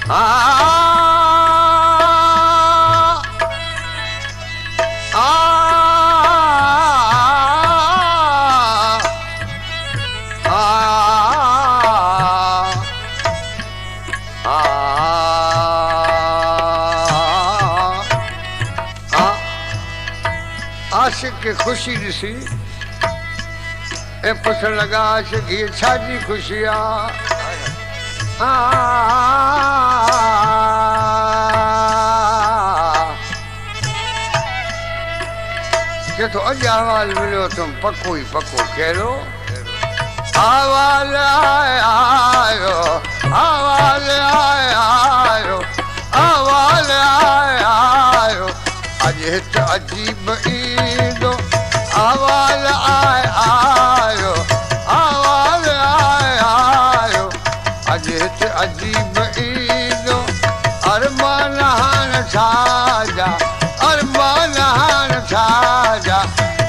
आशिक खे ख़ुशी ॾिसी ऐं पुछण लॻा आशिक हीअ छाजी ख़ुशी आहे चए थो अॼु अहवाल मिलियो अथमि पको ई पको कहिड़ो अहवाल आयो अहवाल आयो अहवाल आयो अॼु हिते अजीब ईंदो अहवाल आयो अहवाल आयो अॼु हिते अजीब ईंदो अरमान हाणे छाजा अरमान हाणे छाजा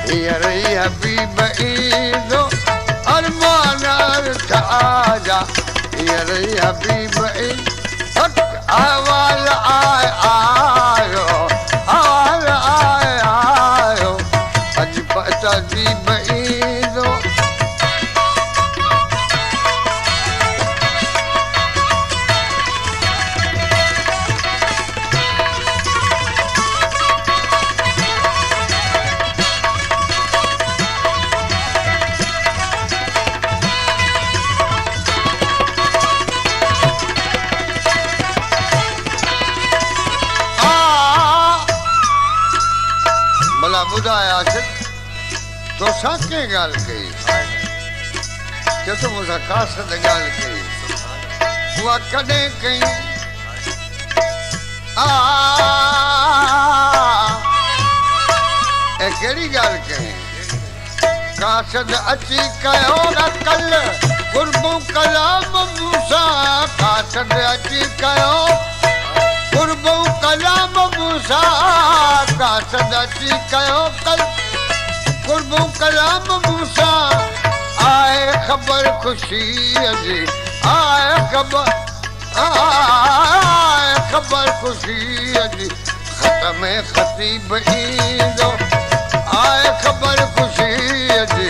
हींअर ई हबीब ईंदो अरमान छाजा हींअर ई हबीब ईंदो अहवाल आयो अहवाल आयो अॼु अजीब ईंदो भला ॿुधाए आशिक़ तोसां कंहिं ॻाल्हि कई चए थो मूंसां कासद ॻाल्हि कई उहा कॾहिं कई ऐं कहिड़ी ॻाल्हि कई कासद अची कयो न कल्ह कुर्बू कलाम मूंसां कासद अची कयो कुर्बू कलाम मूंसां कासद अची कयो कल कुर्बू कलाम मूंसां आए ख़बर ख़ुशीअ जी आए ख़बर ख़ुशीअ जी ख़त में ख़तीब ईंदो आए ख़बर ख़ुशीअ जी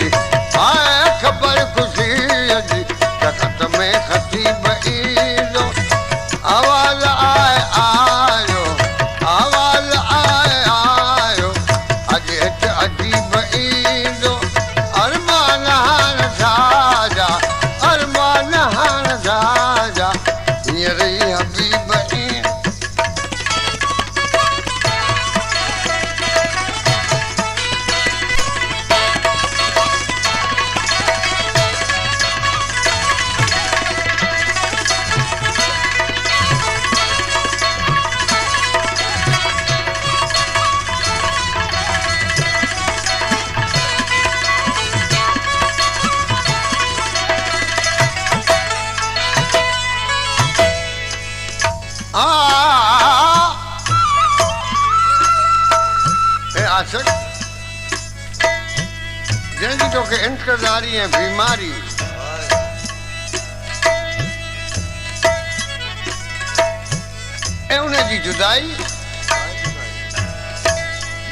आए ख़बर ख़ुशीअ जी ख़त में ख़तीब ईंदो अहवाल आयो अहवाल आयो अॼु हिते अजीब ईंदो अरमान हाणे छाजा अरमान हाणे छाजा हींअर ई हबीब ईंदो आशिक़ जंहिंजी तोखे इंतज़ारी ऐं बीमारी ऐं उनजी जुदाई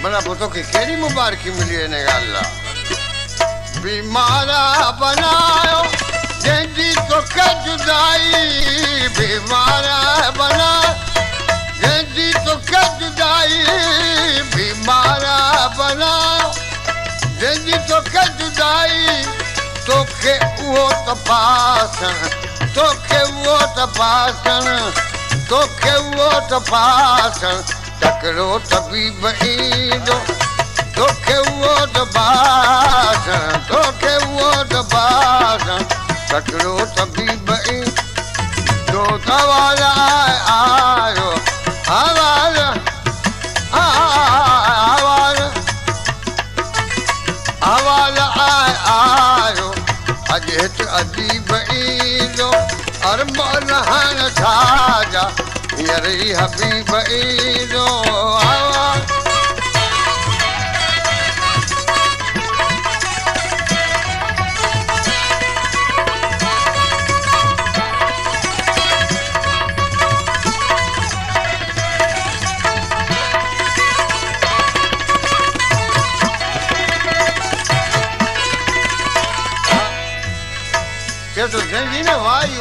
भला पोइ तोखे कहिड़ी मुबारकी मिली हिन ॻाल्हि लाइ बीमारा बनायो जंहिंजी तोखे जुदाई बीमारा बनायो जंहिंजी तोखे जुदाई बीमारा बनायो जंहिंजी तोखे जुदाई तोखे उहो तपासण तोखे उहो तपासण तोखे उहो तपासण तकिड़ो तबीब ईंदो तोखे उहो तपासण तोखे उहो तपासण तकिड़ो तबीब ईंदो अहवाल आयो अहवाल अहवाल आयो अॼु हिते अजीब ईंदो अरमान हाणे छाजा हींअर ई हबीब ईंदो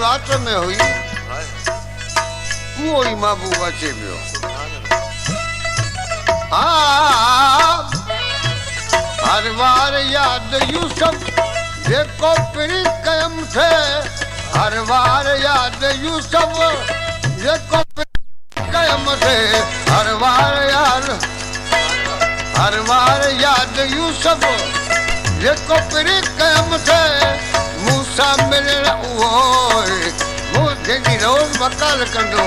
रात में हुई वो ही महबूब अचे पियो हर बार याद यूसुफ जेको पिरी कयम थे हर बार याद यूसुफ जेको पिरी कयम थे हर बार याद यूसुफ जेको पिरी कयम थे मूसा मिलण उहो जंहिंजी रोज़ वकाल कंदो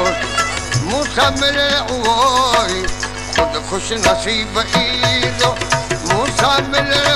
मूसा मिलण उहो ख़ुदि ख़ुशि नसीब ईंदो मूसा मिलण